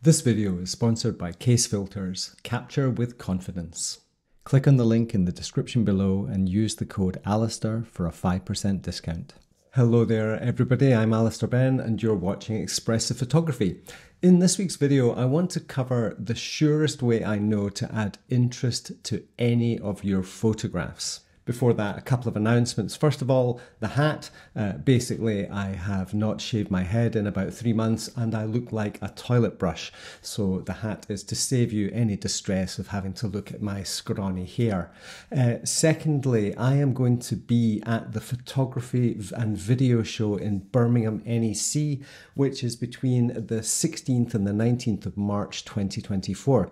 This video is sponsored by Case Filters, Capture with Confidence. Click on the link in the description below and use the code Alister for a 5% discount. Hello there everybody, I'm Alister Benn and you're watching Expressive Photography. In this week's video, I want to cover the surest way I know to add interest to any of your photographs. Before that, a couple of announcements. First of all, the hat. Basically, I have not shaved my head in about 3 months and I look like a toilet brush. So the hat is to save you any distress of having to look at my scrawny hair. Secondly, I am going to be at the photography and video show in Birmingham, NEC, which is between the 16th and the 19th of March 2024.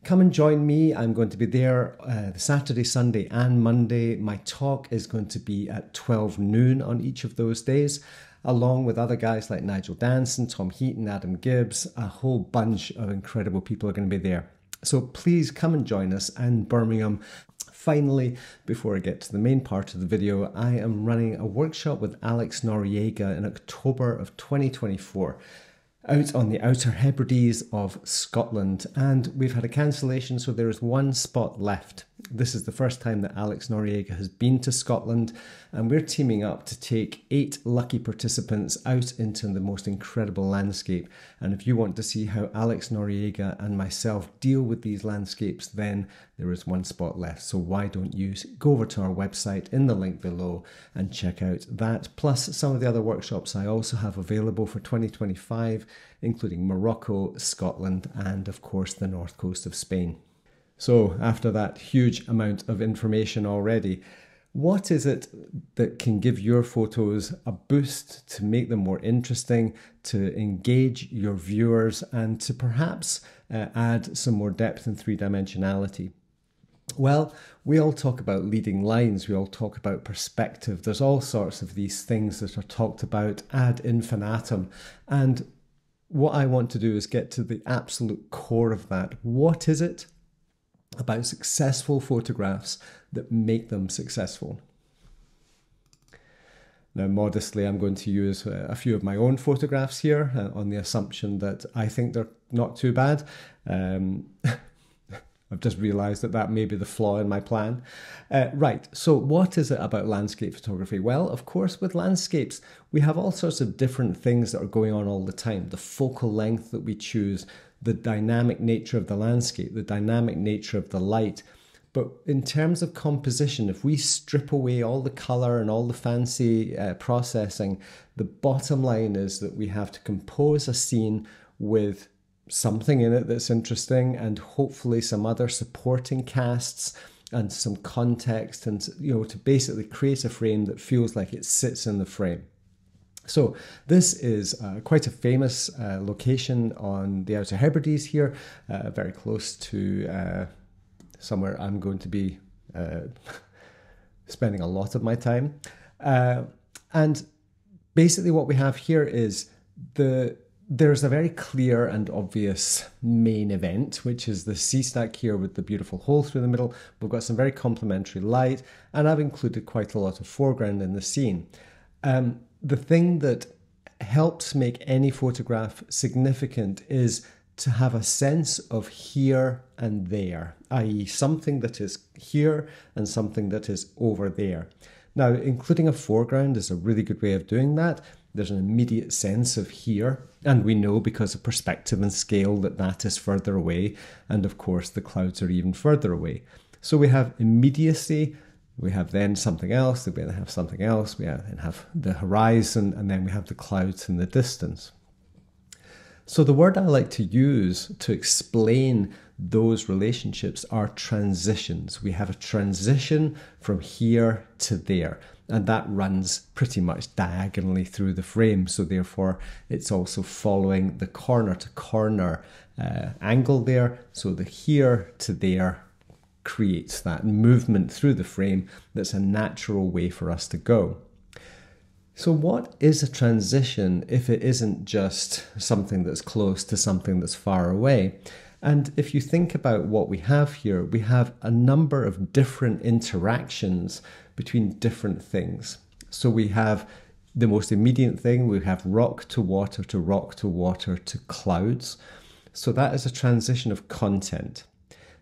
Come and join me. I'm going to be there Saturday, Sunday and Monday. My talk is going to be at 12 noon on each of those days, along with other guys like Nigel Danson, Tom Heaton, Adam Gibbs. A whole bunch of incredible people are going to be there. So please come and join us in Birmingham. Finally, before I get to the main part of the video, I am running a workshop with Alex Noriega in October of 2024. Out on the Outer Hebrides of Scotland, and we've had a cancellation, so there is one spot left. This is the first time that Alex Noriega has been to Scotland, and we're teaming up to take 8 lucky participants out into the most incredible landscape. And if you want to see how Alex Noriega and myself deal with these landscapes, then there is one spot left. So why don't you go over to our website in the link below and check out that, plus some of the other workshops I also have available for 2025, including Morocco, Scotland, and of course the north coast of Spain. So after that huge amount of information already, what is it that can give your photos a boost to make them more interesting, to engage your viewers, and to perhaps add some more depth and three-dimensionality? Well, we all talk about leading lines, we all talk about perspective. There's all sorts of these things that are talked about ad infinitum. And what I want to do is get to the absolute core of that. What is it about successful photographs that make them successful? Now, modestly, I'm going to use a few of my own photographs here on the assumption that I think they're not too bad. I've just realized that that may be the flaw in my plan. Right, so what is it about landscape photography? Well, of course, with landscapes, we have all sorts of different things that are going on all the time. The focal length that we choose, the dynamic nature of the landscape, the dynamic nature of the light. But in terms of composition, if we strip away all the color and all the fancy processing, the bottom line is that we have to compose a scene with something in it that's interesting and hopefully some other supporting casts and some context, and to basically create a frame that feels like it sits in the frame. So this is quite a famous location on the Outer Hebrides here, very close to somewhere I'm going to be spending a lot of my time. And basically what we have here is there's a very clear and obvious main event, which is the sea stack here with the beautiful hole through the middle. We've got some very complementary light, and I've included quite a lot of foreground in the scene. The thing that helps make any photograph significant is to have a sense of here and there, i.e. something that is here and something that is over there. Now, including a foreground is a really good way of doing that. There's an immediate sense of here, and we know because of perspective and scale that that is further away, and of course the clouds are even further away. So we have immediacy, we have then something else, we then have something else, we then have the horizon, and then we have the clouds in the distance. So the word I like to use to explain those relationships are transitions. We have a transition from here to there, and that runs pretty much diagonally through the frame. So therefore, it's also following the corner to corner angle there. So the here to there creates that movement through the frame that's a natural way for us to go. So what is a transition if it isn't just something that's close to something that's far away? And if you think about what we have here, we have a number of different interactions between different things. So we have the most immediate thing, we have rock to water to rock to water to clouds. So that is a transition of content.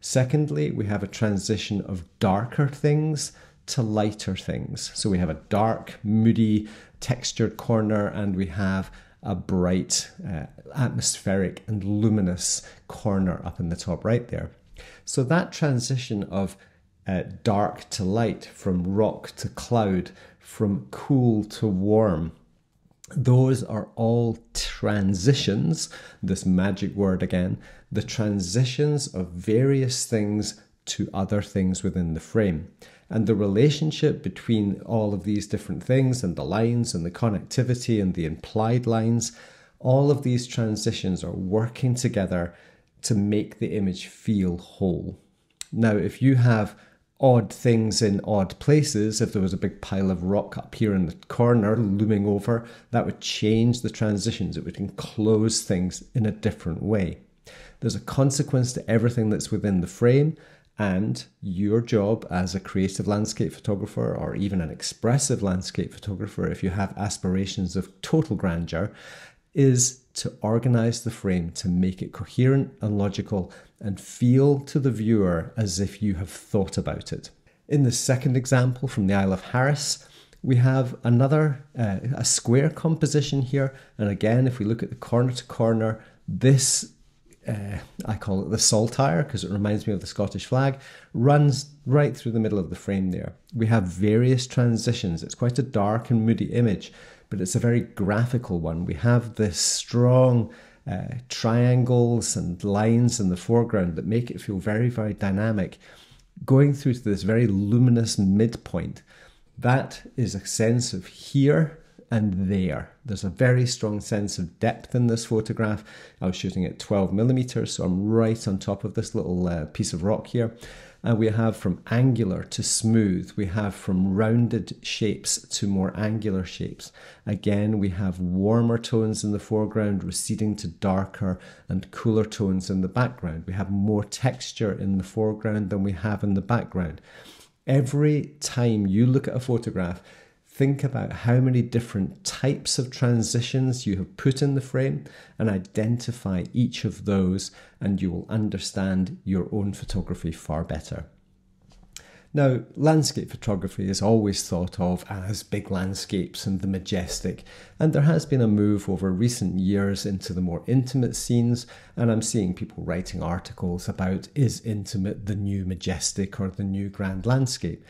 Secondly, we have a transition of darker things to lighter things. So we have a dark, moody, textured corner, and we have a bright, atmospheric and luminous corner up in the top right there. So that transition of dark to light, from rock to cloud, from cool to warm, those are all transitions, this magic word again, the transitions of various things to other things within the frame. And the relationship between all of these different things and the lines and the connectivity and the implied lines, all of these transitions are working together to make the image feel whole. Now, if you have odd things in odd places, if there was a big pile of rock up here in the corner looming over, that would change the transitions. It would enclose things in a different way. There's a consequence to everything that's within the frame, and your job as a creative landscape photographer, or even an expressive landscape photographer, if you have aspirations of total grandeur, is to organize the frame to make it coherent and logical and feel to the viewer as if you have thought about it. In the second example from the Isle of Harris, we have another a square composition here, and again, if we look at the corner to corner, this I call it the saltire because it reminds me of the Scottish flag, runs right through the middle of the frame there. We have various transitions. It's quite a dark and moody image, but it's a very graphical one. We have this strong triangles and lines in the foreground that make it feel very, very dynamic, going through to this very luminous midpoint. That is a sense of here and there. There's a very strong sense of depth in this photograph. I was shooting at 12mm, so I'm right on top of this little piece of rock here. And we have from angular to smooth. We have from rounded shapes to more angular shapes. Again, we have warmer tones in the foreground receding to darker and cooler tones in the background. We have more texture in the foreground than we have in the background. Every time you look at a photograph, think about how many different types of transitions you have put in the frame and identify each of those, and you will understand your own photography far better. Now, landscape photography is always thought of as big landscapes and the majestic, and there has been a move over recent years into the more intimate scenes, and I'm seeing people writing articles about, is intimate the new majestic or the new grand landscape?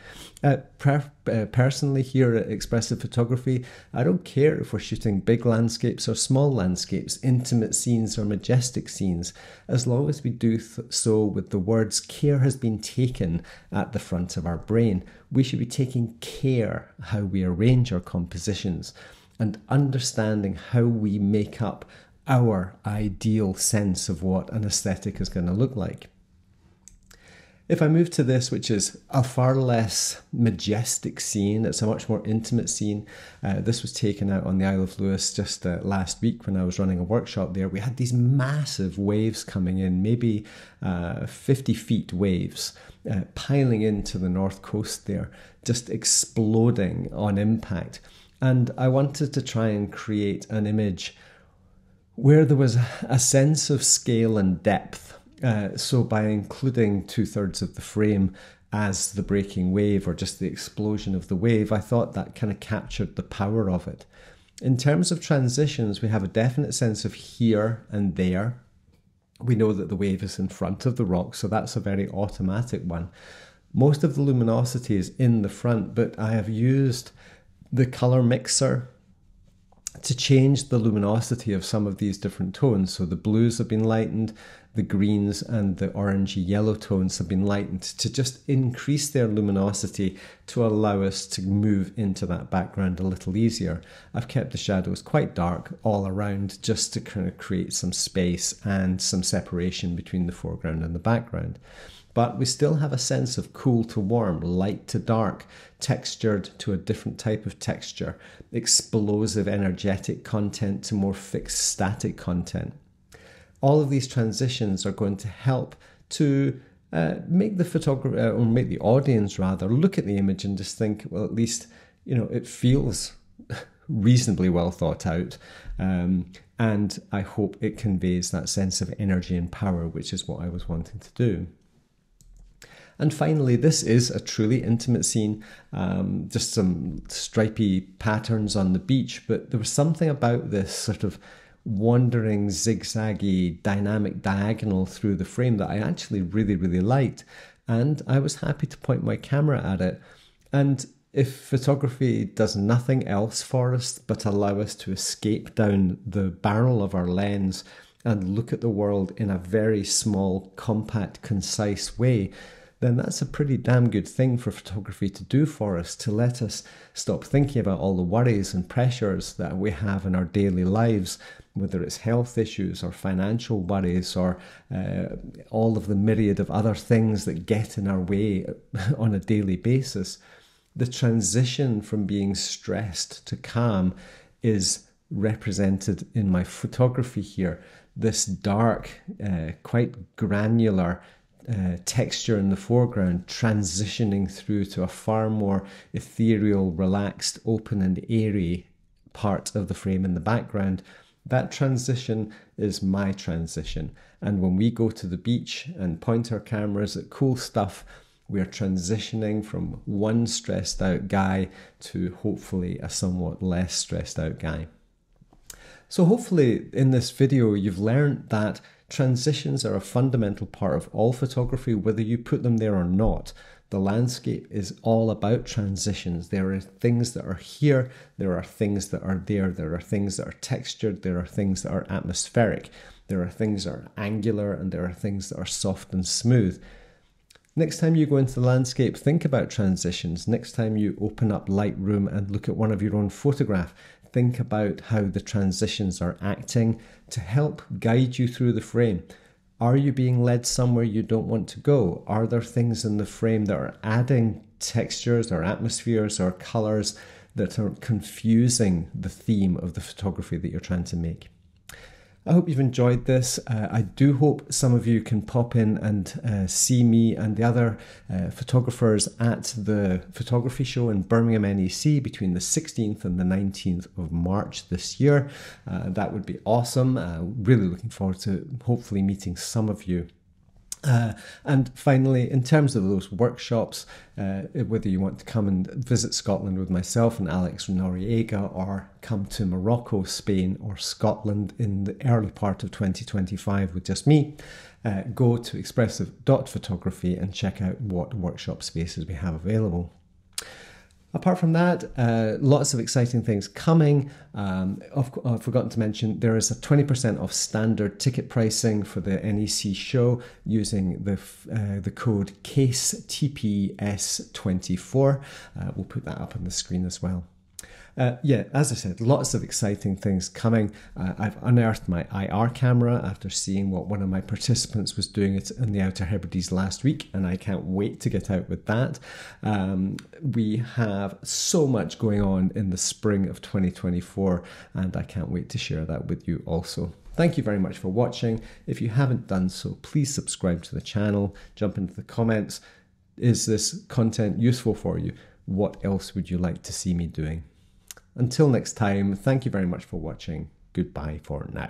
Personally, here at Expressive Photography, I don't care if we're shooting big landscapes or small landscapes, intimate scenes or majestic scenes, as long as we do so with the words "care has been taken" at the front of our brain. We should be taking care how we arrange our compositions and understanding how we make up our ideal sense of what an aesthetic is going to look like. If I move to this, which is a far less majestic scene, it's a much more intimate scene. This was taken out on the Isle of Lewis just last week when I was running a workshop there. We had these massive waves coming in, maybe 50 feet waves, piling into the north coast there, just exploding on impact. And I wanted to try and create an image where there was a sense of scale and depth. So by including 2/3 of the frame as the breaking wave or just the explosion of the wave, I thought that kind of captured the power of it. In terms of transitions, we have a definite sense of here and there. We know that the wave is in front of the rock, so that's a very automatic one. Most of the luminosity is in the front, but I have used the color mixer to change the luminosity of some of these different tones. So the blues have been lightened, the greens and the orangey yellow tones have been lightened to just increase their luminosity to allow us to move into that background a little easier. I've kept the shadows quite dark all around just to kind of create some space and some separation between the foreground and the background. But we still have a sense of cool to warm, light to dark, textured to a different type of texture, explosive, energetic content to more fixed, static content. All of these transitions are going to help to make the photographer, or make the audience rather, look at the image and just think, well, at least, it feels reasonably well thought out. And I hope it conveys that sense of energy and power, which is what I was wanting to do. And finally, this is a truly intimate scene, just some stripy patterns on the beach, but there was something about this sort of wandering, zigzaggy, dynamic diagonal through the frame that I actually really, really liked. And I was happy to point my camera at it. And if photography does nothing else for us but allow us to escape down the barrel of our lens and look at the world in a very small, compact, concise way, then that's a pretty damn good thing for photography to do for us, to let us stop thinking about all the worries and pressures that we have in our daily lives, whether it's health issues or financial worries or all of the myriad of other things that get in our way on a daily basis. The transition from being stressed to calm is represented in my photography here. This dark, quite granular texture in the foreground transitioning through to a far more ethereal, relaxed, open and airy part of the frame in the background. That transition is my transition. And when we go to the beach and point our cameras at cool stuff, we are transitioning from one stressed out guy to hopefully a somewhat less stressed out guy. So hopefully in this video you've learned that transitions are a fundamental part of all photography, whether you put them there or not. The landscape is all about transitions. There are things that are here, there are things that are there, there are things that are textured, there are things that are atmospheric, there are things that are angular, and there are things that are soft and smooth. Next time you go into the landscape, think about transitions. Next time you open up Lightroom and look at one of your own photograph, think about how the transitions are acting to help guide you through the frame. Are you being led somewhere you don't want to go? Are there things in the frame that are adding textures or atmospheres or colors that are confusing the theme of the photography that you're trying to make? I hope you've enjoyed this. I do hope some of you can pop in and see me and the other photographers at the photography show in Birmingham NEC between the 16th and the 19th of March this year. That would be awesome. Really looking forward to hopefully meeting some of you. And finally, in terms of those workshops, whether you want to come and visit Scotland with myself and Alex Noriega, or come to Morocco, Spain or Scotland in the early part of 2025 with just me, go to expressive.photography and check out what workshop spaces we have available. Apart from that, lots of exciting things coming. I've forgotten to mention there is a 20% off standard ticket pricing for the NEC show using the code CASETPS24. We'll put that up on the screen as well. Yeah, as I said, lots of exciting things coming. I've unearthed my IR camera after seeing what one of my participants was doing in the Outer Hebrides last week, and I can't wait to get out with that. We have so much going on in the spring of 2024, and I can't wait to share that with you also. Thank you very much for watching. If you haven't done so, please subscribe to the channel, jump into the comments. Is this content useful for you? What else would you like to see me doing? Until next time, thank you very much for watching. Goodbye for now.